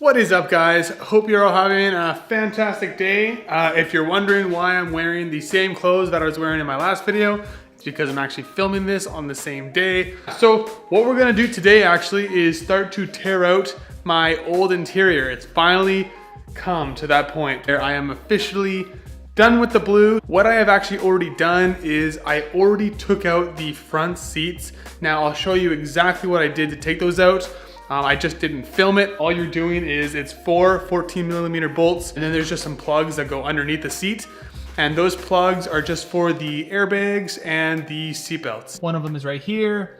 What is up, guys? Hope you're all having a fantastic day. If you're wondering why I'm wearing the same clothes that I was wearing in my last video, it's because I'm actually filming this on the same day. So what we're gonna do today actually is start to tear out my old interior. It's finally come to that point where I am officially done with the blue. What I have actually already done is I already took out the front seats. Now I'll show you exactly what I did to take those out. I just didn't film it. All you're doing is it's four 14mm bolts, and then there's just some plugs that go underneath the seat. And those plugs are just for the airbags and the seat belts. One of them is right here,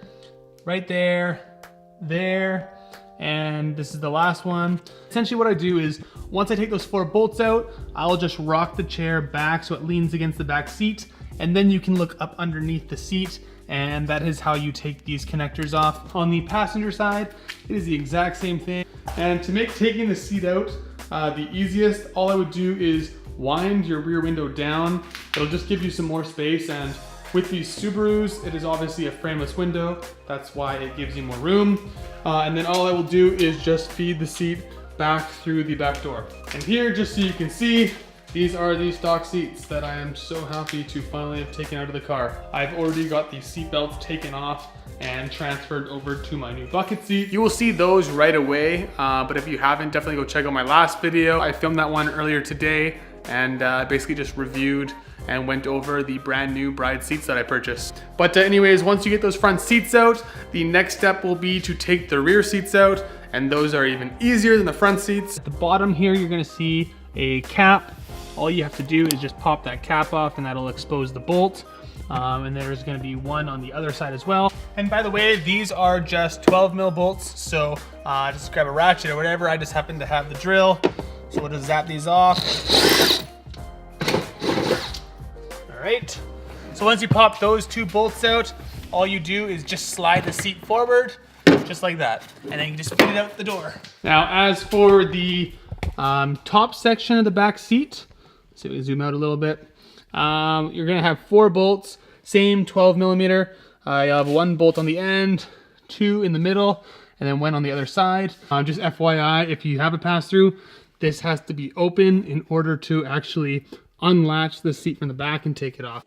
right there, there, and this is the last one. Essentially what I do is once I take those 4 bolts out, I'll just rock the chair back so it leans against the back seat, and then you can look up underneath the seat, and that is how you take these connectors off. On the passenger side, it is the exact same thing. And to make taking the seat out the easiest, all I would do is wind your rear window down. It'll just give you some more space, and with these Subarus, it is obviously a frameless window. That's why it gives you more room. And then all I will do is just feed the seat back through the back door. And here, just so you can see, these are the stock seats that I am so happy to finally have taken out of the car. I've already got the seat belts taken off and transferred over to my new bucket seat. You will see those right away, but if you haven't, definitely go check out my last video. I filmed that one earlier today and basically just reviewed and went over the brand new bride seats that I purchased. But anyways, once you get those front seats out, the next step will be to take the rear seats out, and those are even easier than the front seats. At the bottom here, you're gonna see a cap. All you have to do is just pop that cap off and that'll expose the bolt. And there's gonna be one on the other side as well. And by the way, these are just 12mm bolts, so just grab a ratchet or whatever. I just happen to have the drill, so we'll just zap these off. All right, so once you pop those 2 bolts out, all you do is just slide the seat forward, just like that, and then you just fit it out the door. Now, as for the top section of the back seat, so we zoom out a little bit. You're gonna have 4 bolts, same 12mm. You have 1 bolt on the end, 2 in the middle, and then 1 on the other side. Just FYI, if you have a pass-through, this has to be open in order to actually unlatch the seat from the back and take it off.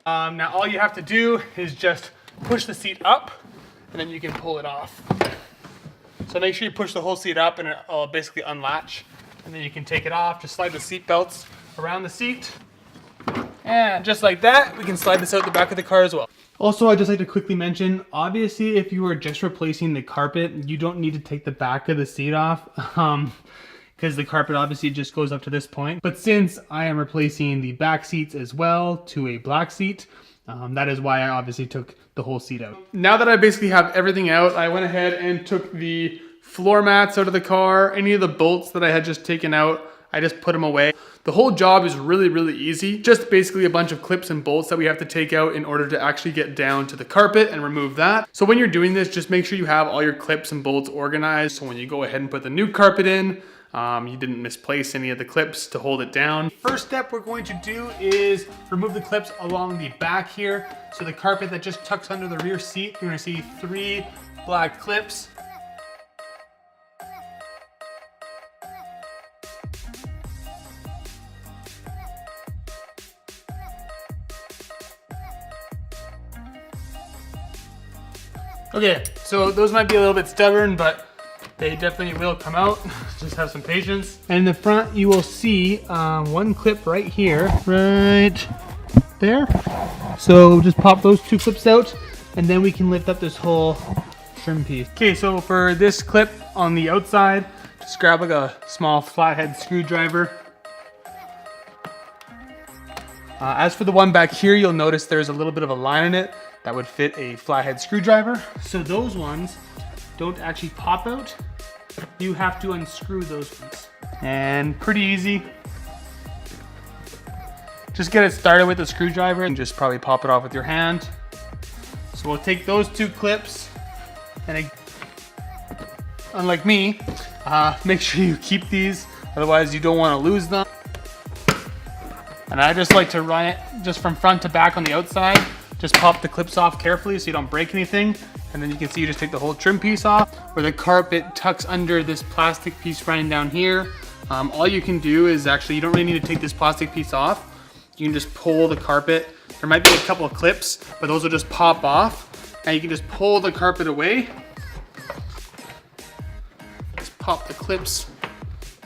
Now all you have to do is just push the seat up, and then you can pull it off. So make sure you push the whole seat up and it'll basically unlatch, and then you can take it off. Just slide the seat belts around the seat, and just like that, we can slide this out the back of the car as well. Also, I'd just like to quickly mention, obviously if you are just replacing the carpet, you don't need to take the back of the seat off, because the carpet obviously just goes up to this point. But since I am replacing the back seats as well to a black seat, that is why I obviously took the whole seat out. Now that I basically have everything out, I went ahead and took the floor mats out of the car. Any of the bolts that I had just taken out, I just put them away. The whole job is really, really easy. Just basically a bunch of clips and bolts that we have to take out in order to actually get down to the carpet and remove that. So when you're doing this, just make sure you have all your clips and bolts organized, so when you go ahead and put the new carpet in, you didn't misplace any of the clips to hold it down. First step we're going to do is remove the clips along the back here. So the carpet that just tucks under the rear seat, you're gonna see 3 black clips. Okay, so those might be a little bit stubborn, but they definitely will come out. Just have some patience. And in the front, you will see 1 clip right here, right there. So just pop those 2 clips out, and then we can lift up this whole trim piece. Okay, so for this clip on the outside, just grab like a small flathead screwdriver. As for the one back here, you'll notice there's a little bit of a line in it that would fit a flathead screwdriver. So those ones don't actually pop out. You have to unscrew those ones. And pretty easy. Just get it started with a screwdriver and just probably pop it off with your hand. So we'll take those 2 clips, and unlike me, make sure you keep these, otherwise you don't want to lose them. And I just like to run it just from front to back on the outside. just pop the clips off carefully so you don't break anything. And then you can see you just take the whole trim piece off, where the carpet tucks under this plastic piece running down here. All you can do is actually, you don't really need to take this plastic piece off. You can just pull the carpet. There might be a couple of clips, but those will just pop off. And you can just pull the carpet away. Just pop the clips,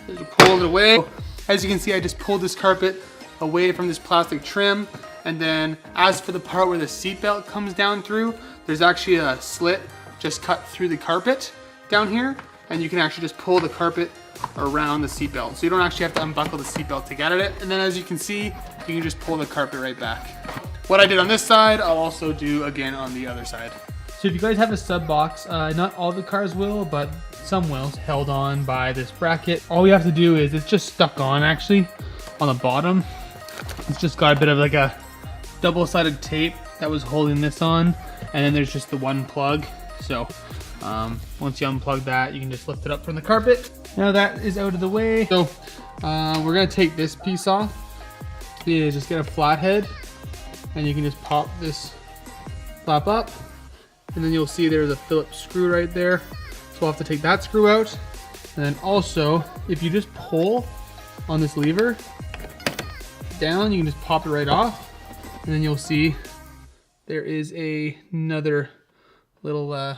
just pull it away. As you can see, I just pulled this carpet away from this plastic trim. And then as for the part where the seat belt comes down through, there's actually a slit just cut through the carpet down here. And you can actually just pull the carpet around the seat belt. So you don't actually have to unbuckle the seat belt to get at it. And then as you can see, you can just pull the carpet right back. What I did on this side, I'll also do again on the other side. So if you guys have a sub box, not all the cars will, but some will, held on by this bracket. All we have to do is, it's just stuck on actually on the bottom. It's just got a bit of like a double-sided tape that was holding this on, and then there's just the one plug. So once you unplug that, you can just lift it up from the carpet. Now that is out of the way. So we're gonna take this piece off. Yeah, just get a flathead, and you can just pop this flap up, and then you'll see there's a Phillips screw right there. So we'll have to take that screw out. And then also, if you just pull on this lever down, you can just pop it right off, and then you'll see there is another little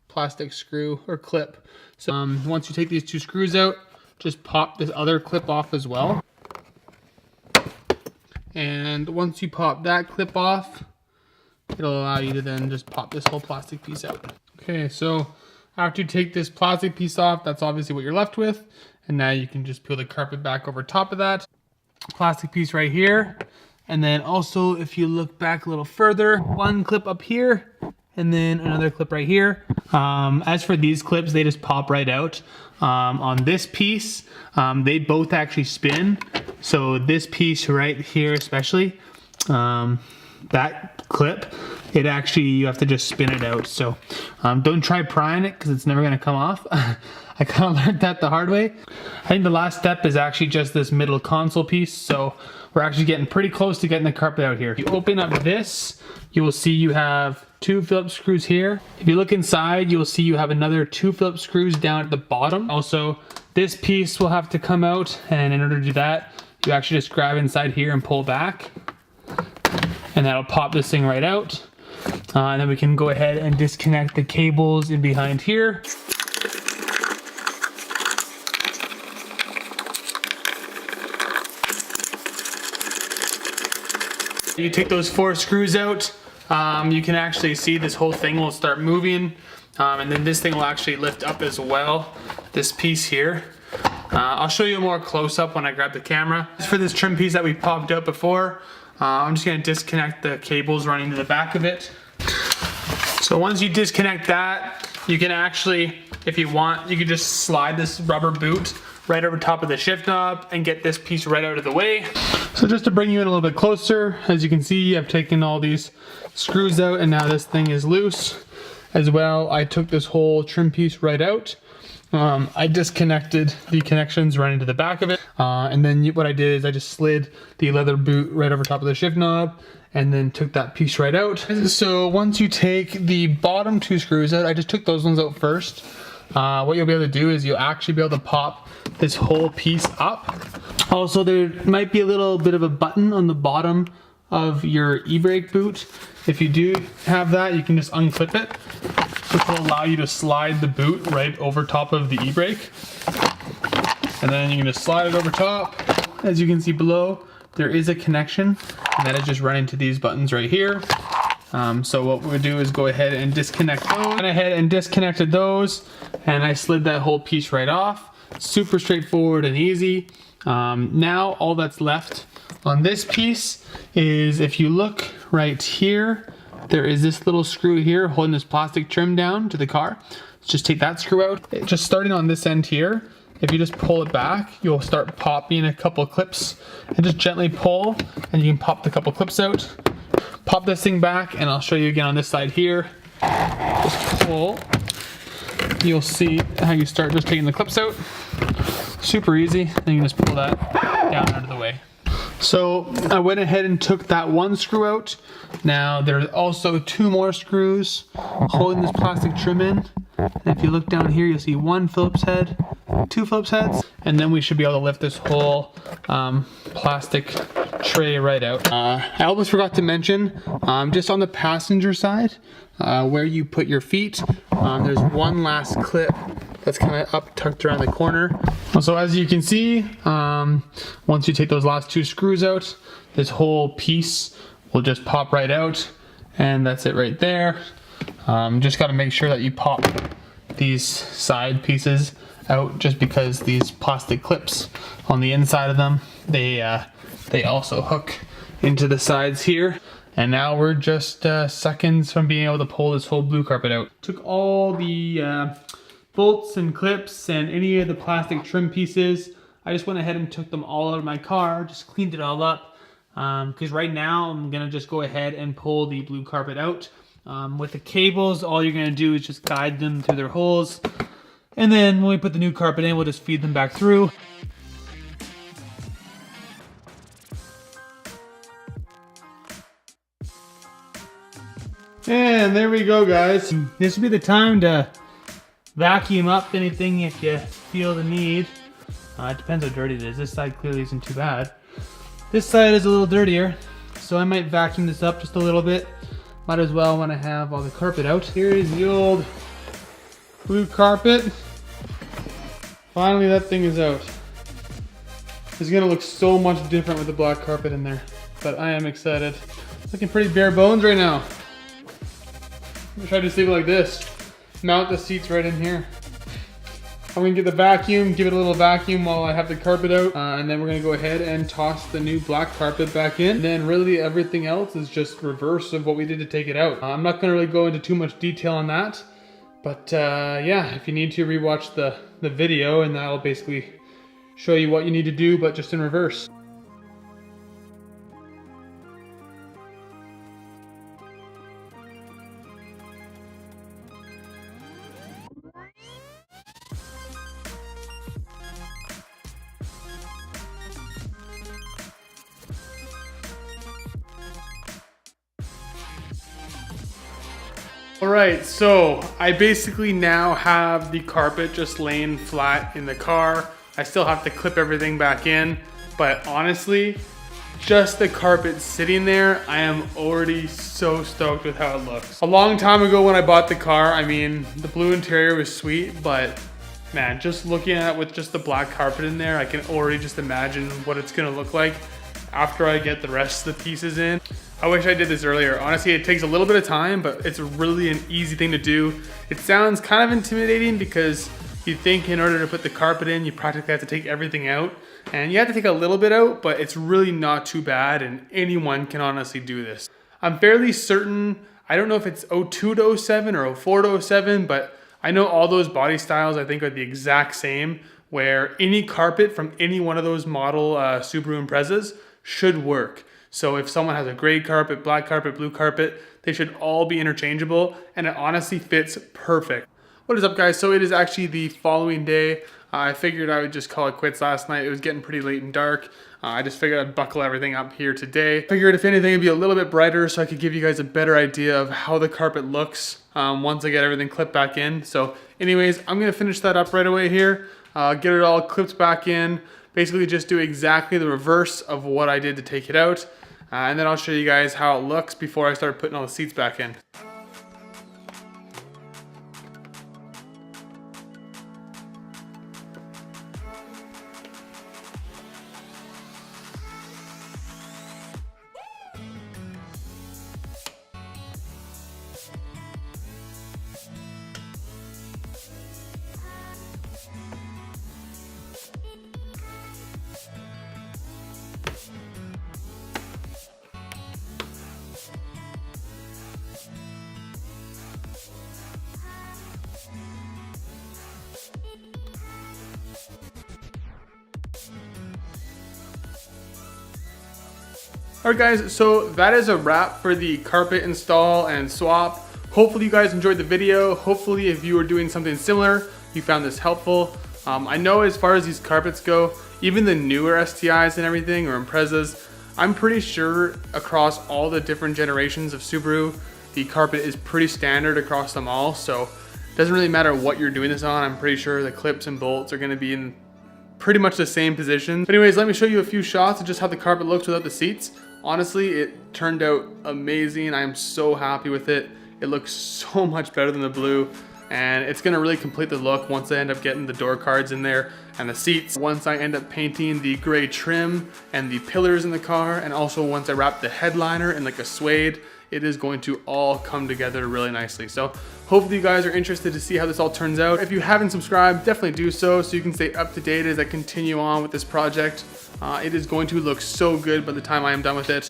plastic screw or clip. So once you take these two screws out, just pop this other clip off as well. And once you pop that clip off, it'll allow you to then just pop this whole plastic piece out. Okay, so after you take this plastic piece off, that's obviously what you're left with. And now you can just peel the carpet back over top of that. Plastic piece right here. And then also, if you look back a little further, one clip up here, and then another clip right here. As for these clips, they just pop right out. On this piece, they both actually spin. So this piece right here especially, that clip, it actually, you have to just spin it out. So don't try prying it because it's never gonna come off. I kind of learned that the hard way. I think the last step is actually just this middle console piece. So we're actually getting pretty close to getting the carpet out here. If you open up this, you will see you have two Phillips screws here. If you look inside, you'll see you have another two Phillips screws down at the bottom. Also, this piece will have to come out, and in order to do that, you actually just grab inside here and pull back, and that'll pop this thing right out. And then we can go ahead and disconnect the cables in behind here. You take those four screws out, you can actually see this whole thing will start moving, and then this thing will actually lift up as well, this piece here. I'll show you more close up when I grab the camera. As for this trim piece that we popped out before, I'm just gonna disconnect the cables running to the back of it. So once you disconnect that, you can actually, if you want, you can just slide this rubber boot right over top of the shift knob and get this piece right out of the way. So just to bring you in a little bit closer, as you can see, I've taken all these screws out and now this thing is loose. As well, I took this whole trim piece right out. I disconnected the connections running to the back of it. And then what I did is I just slid the leather boot right over top of the shift knob and then took that piece right out. So once you take the bottom two screws out, I just took those ones out first. What you'll be able to do is you'll actually be able to pop this whole piece up. Also, there might be a little bit of a button on the bottom of your e-brake boot. If you do have that, you can just unclip it. This will allow you to slide the boot right over top of the e-brake. And then you can just slide it over top. As you can see below, there is a connection, and that is just running to these buttons right here. So what we'll do is go ahead and disconnect those. Went ahead and disconnected those, and I slid that whole piece right off. Super straightforward and easy. Now all that's left on this piece is, if you look right here, there is this little screw here holding this plastic trim down to the car. Let's just take that screw out. Just starting on this end here, if you just pull it back, you'll start popping a couple clips, and just gently pull and you can pop the couple clips out. Pop this thing back, and I'll show you again on this side here. Just pull. You'll see how you start just taking the clips out. Super easy. Then you can just pull that down out of the way. So I went ahead and took that one screw out. Now there's also 2 more screws holding this plastic trim in. And if you look down here, you'll see 1 Phillips head, 2 Phillips heads, and then we should be able to lift this whole plastic tray right out. I almost forgot to mention, just on the passenger side, where you put your feet, there's one last clip that's kind of up tucked around the corner. So as you can see, once you take those last 2 screws out, this whole piece will just pop right out, and that's it right there. Just got to make sure that you pop these side pieces out, just because these plastic clips on the inside of them, they also hook into the sides here. And now we're just seconds from being able to pull this whole blue carpet out. Took all the bolts and clips and any of the plastic trim pieces. I just went ahead and took them all out of my car, just cleaned it all up. Because right now I'm gonna just go ahead and pull the blue carpet out. With the cables, all you're gonna do is just guide them through their holes. And then when we put the new carpet in, we'll just feed them back through. And there we go, guys. This would be the time to vacuum up anything if you feel the need. It depends how dirty it is. This side clearly isn't too bad. This side is a little dirtier, so I might vacuum this up just a little bit. Might as well when I have all the carpet out. Here is the old blue carpet. Finally, that thing is out. It's gonna look so much different with the black carpet in there, but I am excited. Looking pretty bare bones right now. I'm gonna try to sleep like this. Mount the seats right in here. I'm gonna get the vacuum, give it a little vacuum while I have the carpet out, and then we're gonna go ahead and toss the new black carpet back in. And then really everything else is just reverse of what we did to take it out. I'm not gonna really go into too much detail on that, but yeah, if you need to rewatch the video, and that'll basically show you what you need to do, but just in reverse. Alright, so I basically now have the carpet just laying flat in the car. I still have to clip everything back in, but honestly, just the carpet sitting there, I am already so stoked with how it looks. A long time ago when I bought the car, I mean, the blue interior was sweet, but man, just looking at it with just the black carpet in there, I can already just imagine what it's gonna look like after I get the rest of the pieces in. I wish I did this earlier. Honestly, it takes a little bit of time, but it's really an easy thing to do. It sounds kind of intimidating because you think in order to put the carpet in, you practically have to take everything out. And you have to take a little bit out, but it's really not too bad, and anyone can honestly do this. I'm fairly certain, I don't know if it's 02 to 07 or 04 to 07, but I know all those body styles I think are the exact same, where any carpet from any one of those model Subaru Imprezas should work. So if someone has a gray carpet, black carpet, blue carpet, they should all be interchangeable, and it honestly fits perfect. What is up, guys? So it is actually the following day. I figured I would just call it quits last night. It was getting pretty late and dark. I just figured I'd buckle everything up here today. Figured if anything, it'd be a little bit brighter so I could give you guys a better idea of how the carpet looks once I get everything clipped back in. So anyways, I'm gonna finish that up right away here. Get it all clipped back in. Basically just do exactly the reverse of what I did to take it out. And then I'll show you guys how it looks before I start putting all the seats back in. Alright guys, so that is a wrap for the carpet install and swap. Hopefully you guys enjoyed the video. Hopefully if you were doing something similar, you found this helpful. I know as far as these carpets go, even the newer STIs and everything, or Imprezas, I'm pretty sure across all the different generations of Subaru, the carpet is pretty standard across them all, so it doesn't really matter what you're doing this on. I'm pretty sure the clips and bolts are going to be in pretty much the same position. But anyways, let me show you a few shots of just how the carpet looks without the seats. Honestly, it turned out amazing. I'm so happy with it. It looks so much better than the blue, and it's gonna really complete the look once I end up getting the door cards in there and the seats. Once I end up painting the gray trim and the pillars in the car, and also once I wrap the headliner in like a suede, it is going to all come together really nicely. So hopefully you guys are interested to see how this all turns out. If you haven't subscribed, definitely do so you can stay up to date as I continue on with this project. It is going to look so good by the time I am done with it.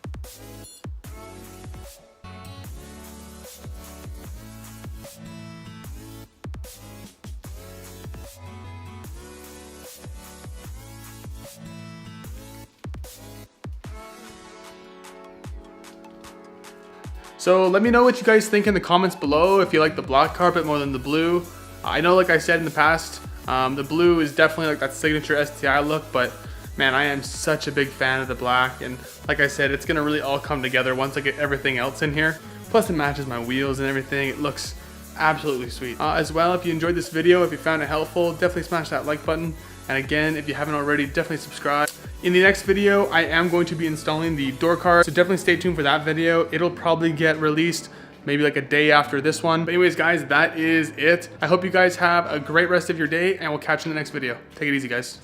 So let me know what you guys think in the comments below, if you like the black carpet more than the blue. I know, like I said in the past, the blue is definitely like that signature STi look, but man, I am such a big fan of the black, and like I said, it's gonna really all come together once I get everything else in here. Plus it matches my wheels and everything. It looks absolutely sweet. As well, if you enjoyed this video, if you found it helpful, definitely smash that like button. And again, if you haven't already, definitely subscribe. In the next video, I am going to be installing the door cards, so definitely stay tuned for that video. It'll probably get released maybe like a day after this one. But anyways, guys, that is it. I hope you guys have a great rest of your day, and we'll catch you in the next video. Take it easy, guys.